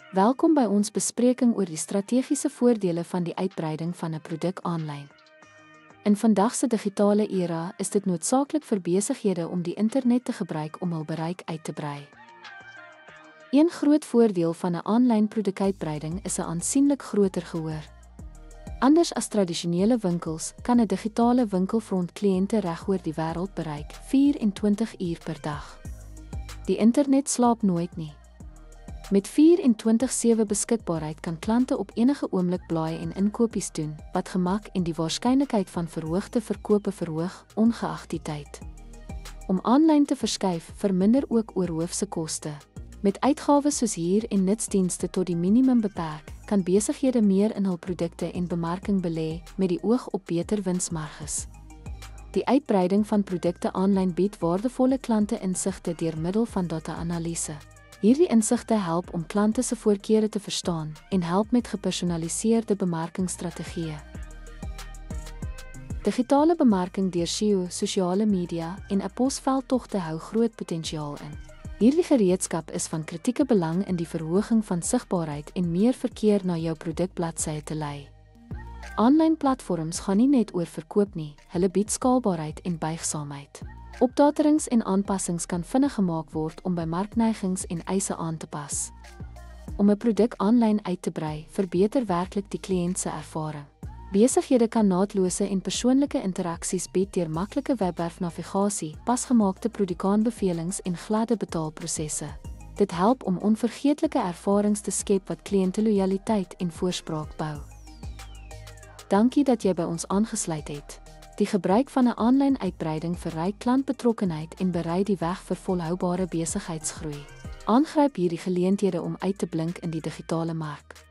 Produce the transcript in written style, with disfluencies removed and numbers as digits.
Welkom by ons bespreking oor die strategiese voordele van die uitbreiding van 'n produk aanlyn. In vandag se digitale era is dit noodsaaklik vir besighede om die internet te gebruik om hul bereik uit te brei. Een groot voordeel van 'n aanlyn produkuitbreiding is 'n aansienlik groter gehoor. Anders as tradisionele winkels, kan 'n digitale winkelfront kliënte regoor die wêreld bereik 24 uur per dag. Die internet slaap nooit nie. Met 24/7 beskikbaarheid kan klante op enige oomblik blaai en inkopies doen, wat gemak en die waarskynlikheid van verhoogde verkope verhoog, ongeag die tyd. Om aanlyn te verskuif, verminder ook oorhoofse koste. Met uitgawes soos huur en nutsdienste tot die minimum beperk, kan besighede meer in hul produkte en bemarking belê met die oog op beter winsmarges. Die uitbreiding van produkte aanlyn bied waardevolle klante insigte deur middel van data-analise. Hierdie insigte help om klante se voorkeure te verstaan en help met gepersonaliseerde bemarkingsstrategieë. Digitale bemarking deur SEO, sosiale media en 'n posveldtogte hou groot potensiaal in. Hierdie gereedskap is van kritieke belang in die verhoging van sigbaarheid en meer verkeer na jou produkbladsye te lei. Aanlyn platforms gaan nie net oor verkoop nie, hulle bied skaalbaarheid en buigsaamheid. Opdaterings en aanpassings kan vinnig gemaak word om by markneigings en eise aan te pas. Om 'n produk aanlyn uit te brei, verbeter werklik die kliënt se ervaring. Besighede kan naatlose en persoonlike interaksies bied deur maklike webwerfnavigasie, pasgemaakte produkaanbevelings en gladde betaalprosesse. Dit help om onvergeetlike ervarings te skep wat kliëntelojaliteit en voorspraak bou. Dankie dat jy by ons aangesluit het. Die gebruik van 'n aanlyn uitbreiding verryk klantbetrokkenheid en berei die weg vir volhoubare besigheidsgroei. Aangryp hierdie geleenthede om uit te blink in die digitale mark.